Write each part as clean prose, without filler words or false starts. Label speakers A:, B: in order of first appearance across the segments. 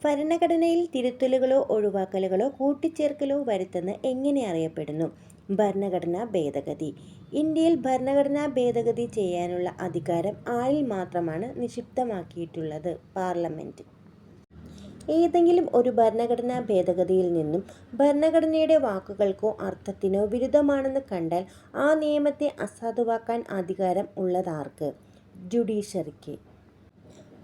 A: ഭരണഘടനയിൽ തിരുത്തലുകളോ ഒഴിവാക്കലുകളോ കൂട്ടിച്ചേർക്കലോ വരുത്തുന്നത് എങ്ങനെ അറിയപ്പെടുന്നു? ഭരണഘടനാ ഭേദഗതി. ഇന്ത്യയിൽ ഭരണഘടനാ ഭേദഗതി ചെയ്യാനുള്ള അധികാരം ആരിൽ മാത്രമാണ് നിക്ഷിപ്തമാക്കിയിട്ടുള്ളത്? പാർലമെന്റ്. ഏതെങ്കിലും ഒരു ഭരണഘടനാ ഭേദഗതിയിൽ നിന്നും ഭരണഘടനയുടെ വാക്കുകൾക്കോ അർത്ഥത്തിനോ വിരുദ്ധമാണെന്ന് കണ്ടാൽ ആ നിയമത്തെ അസാധുവാക്കാൻ അധികാരം ഉള്ളതാർക്ക്? ജുഡീഷ്യറിക്ക്.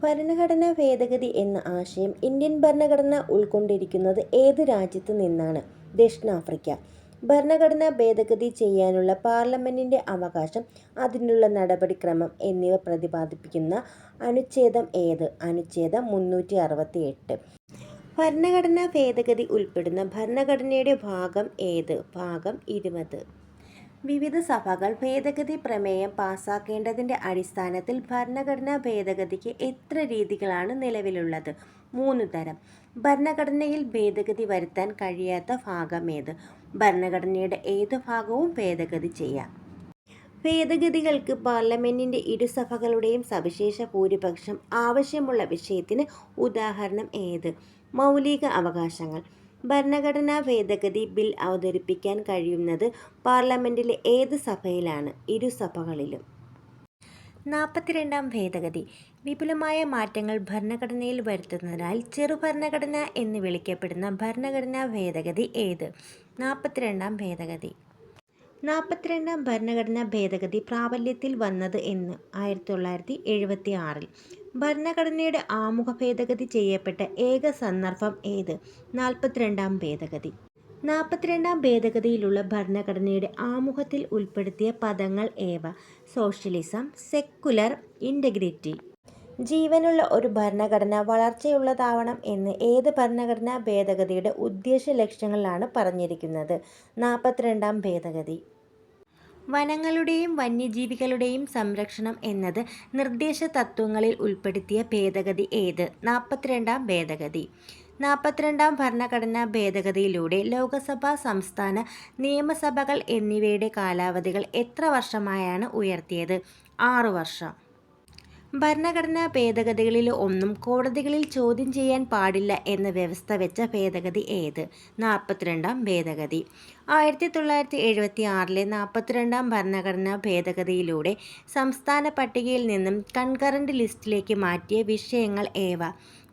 A: ഭരണഘടനാ ഭേദഗതി എന്ന ആശയം ഇന്ത്യൻ ഭരണഘടന ഉൾക്കൊണ്ടിരിക്കുന്നത് ഏത് രാജ്യത്ത് നിന്നാണ്? ദക്ഷിണാഫ്രിക്ക. ഭരണഘടനാ ഭേദഗതി ചെയ്യാനുള്ള പാർലമെന്റിന്റെ അവകാശം, അതിനുള്ള നടപടിക്രമം എന്നിവ പ്രതിപാദിക്കുന്ന അനുച്ഛേദം ഏത്? അനുച്ഛേദം 368. ഭരണഘടനാ ഭേദഗതി ഉൾപ്പെടുന്ന ഭരണഘടനയുടെ ഭാഗം ഏത്? ഭാഗം 20. വിവിധ സഭകൾ ഭേദഗതി പ്രമേയം പാസാക്കേണ്ടതിൻ്റെ അടിസ്ഥാനത്തിൽ ഭരണഘടനാ ഭേദഗതിക്ക് എത്ര രീതികളാണ് നിലവിലുള്ളത്? 3 തരം. ഭരണഘടനയിൽ ഭേദഗതി വരുത്താൻ കഴിയാത്ത ഭാഗമേത്? ഭരണഘടനയുടെ ഏത് ഭാഗവും ഭേദഗതി ചെയ്യാം. ഭേദഗതികൾക്ക് പാർലമെന്റിന്റെ ഇരുസഭകളുടെയും സവിശേഷ ഭൂരിപക്ഷം ആവശ്യമുള്ള വിഷയത്തിന് ഉദാഹരണം ഏത്? മൗലിക അവകാശങ്ങൾ. ഭരണഘടനാ ഭേദഗതി ബിൽ അവതരിപ്പിക്കാൻ കഴിയുന്നത് പാർലമെന്റിലെ ഏത് സഭയിലാണ്? ഇരുസഭകളിലും. 42ാം ഭേദഗതി. വിപുലമായ മാറ്റങ്ങൾ ഭരണഘടനയിൽ വരുത്തുന്നതിനാൽ ചെറുഭരണഘടന എന്ന് വിളിക്കപ്പെടുന്ന ഭരണഘടനാ ഭേദഗതി ഏത്? 42ാം ഭേദഗതി. 42ാം ഭരണഘടനാ ഭേദഗതി പ്രാബല്യത്തിൽ വന്നത് എന്ന്? 1976. ഭരണഘടനയുടെ ആമുഖ ഭേദഗതി ചെയ്യപ്പെട്ട ഏക സന്ദർഭം ഏത്? 42ാം ഭേദഗതി. 42ാം ഭേദഗതിയിലുള്ള ഭരണഘടനയുടെ ആമുഖത്തിൽ ഉൾപ്പെടുത്തിയ പദങ്ങൾ ഏവ? Socialism, secular, integrity. ജീവനുള്ള ഒരു ഭരണഘടന വളർച്ചയുള്ളതാവണം എന്ന് ഏത് ഭരണഘടനാ ഭേദഗതിയുടെ ഉദ്ദേശ ലക്ഷ്യങ്ങളിലാണ് പറഞ്ഞിരിക്കുന്നത്? 42ാം ഭേദഗതി. വനങ്ങളുടെയും വന്യജീവികളുടെയും സംരക്ഷണം എന്നത് നിർദ്ദേശ തത്വങ്ങളിൽ ഉൾപ്പെടുത്തിയ ഭേദഗതി ഏത്? 42ാം ഭേദഗതി. 42ാം ഭരണഘടനാ ഭേദഗതിയിലൂടെ ലോകസഭ, സംസ്ഥാന നിയമസഭകൾ എന്നിവയുടെ കാലാവധികൾ എത്ര വർഷമായാണ് ഉയർത്തിയത്? 6 വർഷം. ഭരണഘടനാ ഭേദഗതികളിൽ ഒന്നും കോടതികളിൽ ചോദ്യം ചെയ്യാൻ പാടില്ല എന്ന വ്യവസ്ഥ വെച്ച ഭേദഗതി ഏത്? 42ാം ഭേദഗതി. 1976 42ാം ഭരണഘടനാ ഭേദഗതിയിലൂടെ സംസ്ഥാന പട്ടികയിൽ നിന്നും കൺകറന്റ് ലിസ്റ്റിലേക്ക് മാറ്റിയ വിഷയങ്ങൾ ഏവ?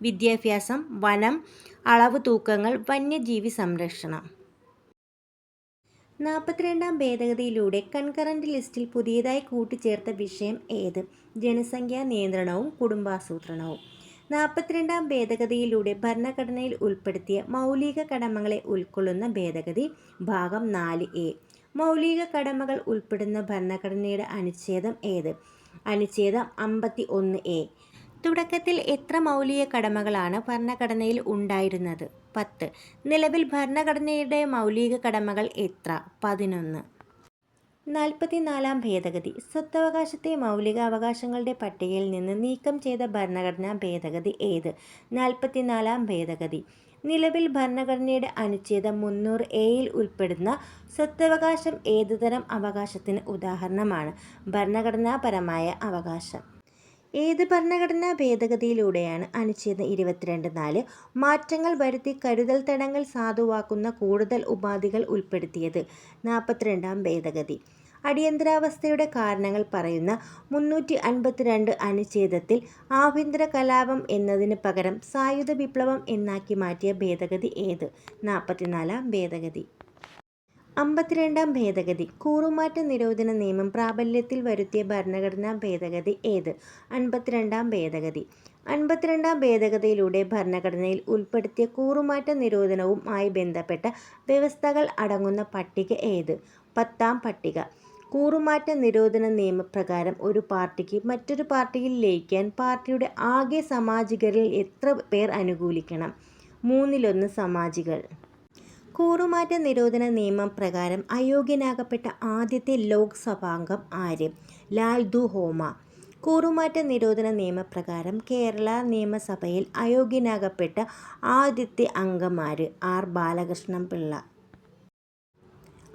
A: വിദ്യാഭ്യാസം, വനം, അളവ് തൂക്കങ്ങൾ, വന്യജീവി സംരക്ഷണം. 42ാം ഭേദഗതിയിലൂടെ കൺകറന്റ് ലിസ്റ്റിൽ പുതിയതായി കൂട്ടിച്ചേർത്ത വിഷയം ഏത്? ജനസംഖ്യാ നിയന്ത്രണവും കുടുംബാസൂത്രണവും. 42ാം ഭേദഗതിയിലൂടെ ഭരണഘടനയിൽ ഉൾപ്പെടുത്തിയ മൗലിക കടമകളെ ഉൾക്കൊള്ളുന്ന ഭേദഗതി ഭാഗം 4A. മൗലിക കടമകൾ ഉൾപ്പെടുന്ന ഭരണഘടനയുടെ അനുച്ഛേദം ഏത്? അനുച്ഛേദം 51A. തുടക്കത്തിൽ എത്ര മൗലിക കടമകളാണ് ഭരണഘടനയിൽ ഉണ്ടായിരുന്നത്? 10. നിലവിൽ ഭരണഘടനയുടെ മൗലിക കടമകൾ എത്ര? 11. 44ാം ഭേദഗതി. സ്വത്തവകാശത്തെ മൗലിക അവകാശങ്ങളുടെ പട്ടികയിൽ നിന്ന് നീക്കം ചെയ്ത ഭരണഘടനാ ഭേദഗതി ഏത്? 44ാം ഭേദഗതി. നിലവിൽ ഭരണഘടനയുടെ അനുച്ഛേദം 300A ഉൾപ്പെടുന്ന സ്വത്തവകാശം ഏതുതരം അവകാശത്തിന് ഉദാഹരണമാണ്? ഭരണഘടനാപരമായ അവകാശം. ഏത് ഭരണഘടനാ ഭേദഗതിയിലൂടെയാണ് അനുച്ഛേദം 22(4) മാറ്റങ്ങൾ വരുത്തി കരുതൽ തടങ്കൽ സാധുവാക്കുന്ന കൂടുതൽ ഉപാധികൾ ഉൾപ്പെടുത്തിയത്? 42ാം ഭേദഗതി. അടിയന്തരാവസ്ഥയുടെ കാരണങ്ങൾ പറയുന്ന 352 അനുച്ഛേദത്തിൽ ആഭ്യന്തര കലാപം എന്നതിന് പകരം സായുധ വിപ്ലവം എന്നാക്കി മാറ്റിയ ഭേദഗതി ഏത്? 44ാം ഭേദഗതി. 52ാം ഭേദഗതി. കൂറുമാറ്റ നിരോധന നിയമം പ്രാബല്യത്തിൽ വരുത്തിയ ഭരണഘടനാ ഭേദഗതി ഏത്? 52ാം ഭേദഗതി. 52ാം ഭേദഗതിയിലൂടെ ഭരണഘടനയിൽ ഉൾപ്പെടുത്തിയ കൂറുമാറ്റ നിരോധനവും ആയി ബന്ധപ്പെട്ട വ്യവസ്ഥകൾ അടങ്ങുന്ന പട്ടിക ഏത്? 10ാം പട്ടിക. കൂറുമാറ്റ നിരോധന നിയമപ്രകാരം ഒരു പാർട്ടിക്ക് മറ്റൊരു പാർട്ടിയിൽ ലയിക്കാൻ പാർട്ടിയുടെ ആകെ സാമാജികരിൽ എത്ര പേർ അനുകൂലിക്കണം? 1/3 സാമാജികൾ. കൂറുമാറ്റ നിരോധന നിയമം പ്രകാരം അയോഗ്യനാകപ്പെട്ട ആദ്യത്തെ ലോക്സഭാംഗം ആര്? ലാൽ ദുഹോമ. കൂറുമാറ്റ നിരോധന നിയമപ്രകാരം കേരള നിയമസഭയിൽ അയോഗ്യനാകപ്പെട്ട ആദ്യത്തെ അംഗം ആര്? ആർ ബാലകൃഷ്ണപിള്ള.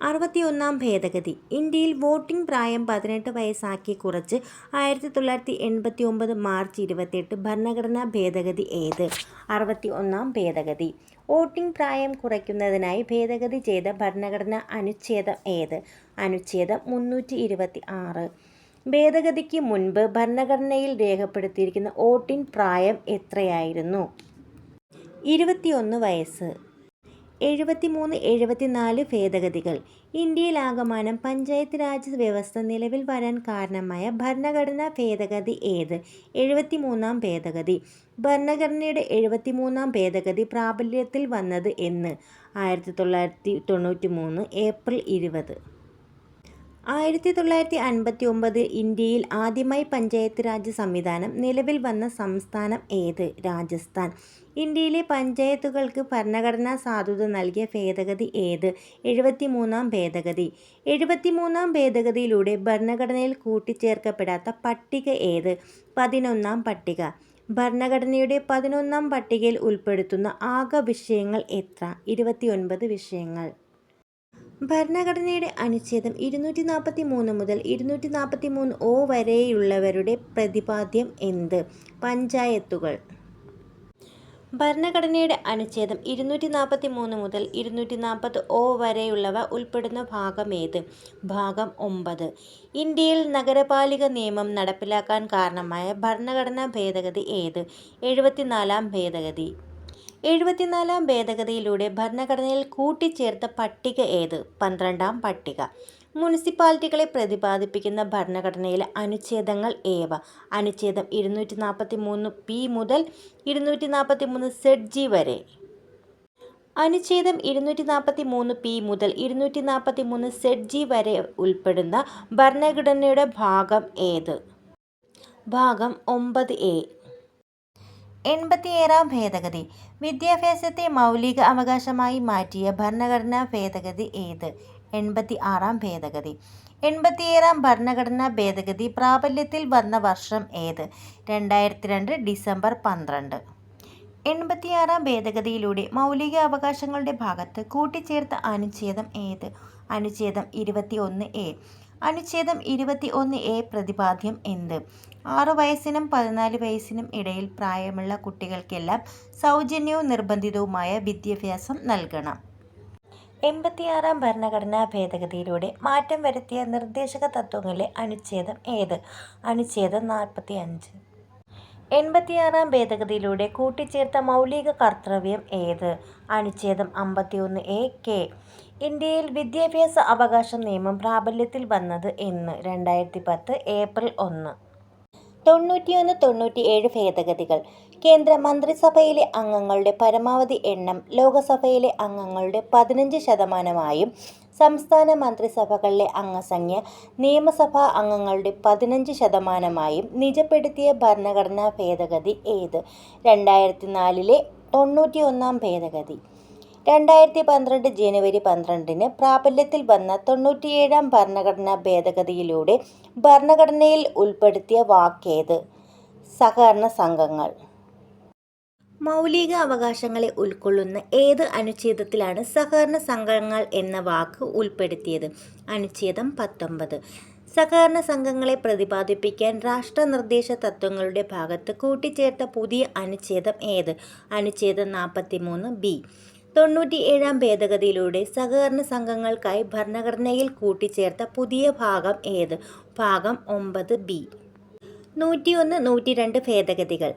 A: 61 ഭേദഗതി. ഇന്ത്യയിൽ വോട്ടിംഗ് പ്രായം 18 വയസ്സാക്കി കുറച്ച് 1989 മാർച്ച് 28 ഭരണഘടനാ ഭേദഗതി ഏത്? 61 ഭേദഗതി. വോട്ടിംഗ് പ്രായം കുറയ്ക്കുന്നതിനായി ഭേദഗതി ചെയ്ത ഭരണഘടനാ അനുച്ഛേദം ഏത്? അനുച്ഛേദം 326. ഭേദഗതിക്ക് മുൻപ് ഭരണഘടനയിൽ രേഖപ്പെടുത്തിയിരിക്കുന്ന വോട്ടിംഗ് പ്രായം എത്രയായിരുന്നു? 21 വയസ്സ്. 73-74 ഭേദഗതികൾ. ഇന്ത്യയിലാകമാനം പഞ്ചായത്ത് രാജ് വ്യവസ്ഥ നിലവിൽ വരാൻ കാരണമായ ഭരണഘടനാ ഭേദഗതി ഏത്? 73 ഭേദഗതി. ഭരണഘടനയുടെ 73 ഭേദഗതി പ്രാബല്യത്തിൽ വന്നത് എന്ന്? 1993 ഏപ്രിൽ 20. 1959 ഇന്ത്യയിൽ ആദ്യമായി പഞ്ചായത്ത് രാജ് സംവിധാനം നിലവിൽ വന്ന സംസ്ഥാനം ഏത്? രാജസ്ഥാൻ. ഇന്ത്യയിലെ പഞ്ചായത്തുകൾക്ക് ഭരണഘടനാ സാധുത നൽകിയ ഭേദഗതി ഏത്? 73 ഭേദഗതി. 73 ഭേദഗതിയിലൂടെ ഭരണഘടനയിൽ കൂട്ടിച്ചേർക്കപ്പെടാത്ത പട്ടിക ഏത്? 11 പട്ടിക. ഭരണഘടനയുടെ 11 പട്ടികയിൽ ഉൾപ്പെടുത്തുന്ന ആകെ വിഷയങ്ങൾ എത്ര? 29 വിഷയങ്ങൾ. ഭരണഘടനയുടെ അനുച്ഛേദം 243 മുതൽ 243 വരെയുള്ളവരുടെ പ്രതിപാദ്യം എന്ത്? പഞ്ചായത്തുകൾ. ഭരണഘടനയുടെ അനുച്ഛേദം 243 മുതൽ 240 വരെയുള്ളവ ഉൾപ്പെടുന്ന ഭാഗം ഏത്? ഭാഗം 9. ഇന്ത്യയിൽ നഗരപാലിക നിയമം നടപ്പിലാക്കാൻ കാരണമായ ഭരണഘടനാ ഭേദഗതി ഏത്? 74 ഭേദഗതി. 74 ഭേദഗതിയിലൂടെ ഭരണഘടനയിൽ കൂട്ടിച്ചേർത്ത പട്ടിക ഏത്? 12 പട്ടിക. മുനിസിപ്പാലിറ്റികളെ പ്രതിപാദിപ്പിക്കുന്ന ഭരണഘടനയിലെ അനുച്ഛേദങ്ങൾ ഏവ? അനുച്ഛേദം 243 മുതൽ 243 വരെ. അനുച്ഛേദം 243 മുതൽ 243 വരെ ഉൾപ്പെടുന്ന ഭരണഘടനയുടെ ഭാഗം ഏത്? ഭാഗം 9A. 87 ഭേദഗതി. വിദ്യാഭ്യാസത്തെ മൗലിക അവകാശമായി മാറ്റിയ ഭരണഘടനാ ഭേദഗതി ഏത്? 86 ഭേദഗതി. 87 ഭരണഘടനാ ഭേദഗതി പ്രാബല്യത്തിൽ വന്ന വർഷം ഏത്? 2002 ഡിസംബർ 12. 86 ഭേദഗതിയിലൂടെ മൗലിക അവകാശങ്ങളുടെ ഭാഗത്ത് കൂട്ടിച്ചേർത്ത അനുച്ഛേദം ഏത്? അനുച്ഛേദം 21A. അനുച്ഛേദം 21A പ്രതിപാദ്യം എന്ത്? 6 വയസ്സിനും 14 വയസ്സിനും ഇടയിൽ പ്രായമുള്ള കുട്ടികൾക്കെല്ലാം സൗജന്യവും നിർബന്ധിതവുമായ വിദ്യാഭ്യാസം നൽകണം. 86 ഭരണഘടനാ ഭേദഗതിയിലൂടെ മാറ്റം വരുത്തിയ നിർദ്ദേശക തത്വങ്ങളിലെ അനുച്ഛേദം ഏത്? അനുച്ഛേദം 45. 86 ഭേദഗതിയിലൂടെ കൂട്ടിച്ചേർത്ത മൗലിക കർത്തവ്യം ഏത്? അനുച്ഛേദം 51A(k). ഇന്ത്യയിൽ വിദ്യാഭ്യാസ അവകാശ നിയമം പ്രാബല്യത്തിൽ വന്നത് എന്ന്? 2010 ഏപ്രിൽ 1. 91-97 ഭേദഗതികൾ. കേന്ദ്ര മന്ത്രിസഭയിലെ അംഗങ്ങളുടെ പരമാവധി എണ്ണം ലോകസഭയിലെ അംഗങ്ങളുടെ 15%, സംസ്ഥാന മന്ത്രിസഭകളിലെ അംഗസംഖ്യ നിയമസഭാ അംഗങ്ങളുടെ 15%, നിജപ്പെടുത്തിയ ഭരണഘടനാ ഭേദഗതി ഏത്? 2004 91 ഭേദഗതി. 2012 ജനുവരി 12 പ്രാബല്യത്തിൽ വന്ന 97 ഭരണഘടനാ ഭേദഗതിയിലൂടെ ഭരണഘടനയിൽ ഉൾപ്പെടുത്തിയ വാക്കേത്? സഹകരണ സംഘങ്ങൾ. മൗലിക അവകാശങ്ങളെ ഉൾക്കൊള്ളുന്ന ഏത് അനുച്ഛേദത്തിലാണ് സഹകരണ സംഘങ്ങൾ എന്ന വാക്ക് ഉൾപ്പെടുത്തിയത്? അനുച്ഛേദം 19. സഹകരണ സംഘങ്ങളെ പ്രതിപാദിപ്പിക്കാൻ രാഷ്ട്രനിർദ്ദേശ തത്വങ്ങളുടെ ഭാഗത്ത് കൂട്ടിച്ചേർത്ത പുതിയ അനുച്ഛേദം ഏത്? അനുച്ഛേദം 43B. 97 ഭേദഗതിയിലൂടെ സഹകരണ സംഘങ്ങൾക്കായി ഭരണഘടനയിൽ കൂട്ടിച്ചേർത്ത പുതിയ ഭാഗം ഏത്? ഭാഗം 9B. 101-102 ഭേദഗതികൾ.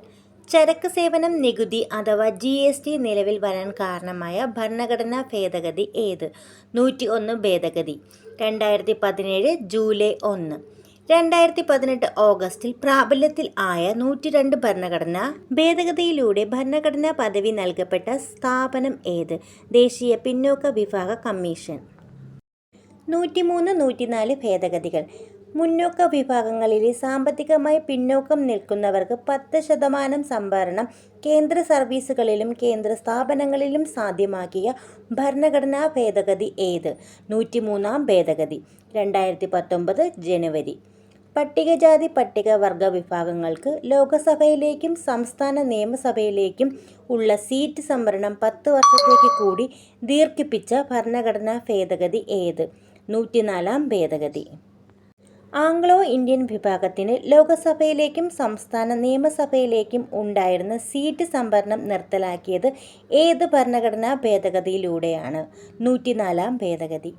A: ചരക്ക് സേവനം നികുതി അഥവാ GST നിലവിൽ വരാൻ കാരണമായ ഭരണഘടനാ ഭേദഗതി ഏത്? 101 ഭേദഗതി. 2017 ജൂലൈ 1. 2018 ഓഗസ്റ്റിൽ പ്രാബല്യത്തിൽ ആയ 102 ഭരണഘടനാ ഭേദഗതിയിലൂടെ ഭരണഘടനാ പദവി നൽകപ്പെട്ട സ്ഥാപനം ഏത്? ദേശീയ പിന്നോക്ക വിഭാഗ കമ്മീഷൻ. 103-104 ഭേദഗതികൾ. മുന്നോക്ക വിഭാഗങ്ങളിലെ സാമ്പത്തികമായി പിന്നോക്കം നിൽക്കുന്നവർക്ക് 10% സംവരണം കേന്ദ്ര സർവീസുകളിലും കേന്ദ്ര സ്ഥാപനങ്ങളിലും സാധ്യമാക്കിയ ഭരണഘടനാ ഭേദഗതി ഏത്? 103 ഭേദഗതി. 2019 ജനുവരി. പട്ടികജാതി പട്ടികവർഗ വിഭാഗങ്ങൾക്ക് ലോകസഭയിലേക്കും സംസ്ഥാന നിയമസഭയിലേക്കും ഉള്ള സീറ്റ് സംവരണം 10 വർഷത്തേക്ക് കൂടി ദീർഘിപ്പിച്ച ഭരണഘടനാ ഭേദഗതി ഏത്? 104 ഭേദഗതി. ആംഗ്ലോ ഇന്ത്യൻ വിഭാഗത്തിന് ലോകസഭയിലേക്കും സംസ്ഥാന നിയമസഭയിലേക്കും ഉണ്ടായിരുന്ന സീറ്റ് സംവരണം നിർത്തലാക്കിയത് ഏത് ഭരണഘടനാ ഭേദഗതിയിലൂടെയാണ്? 104 ഭേദഗതി.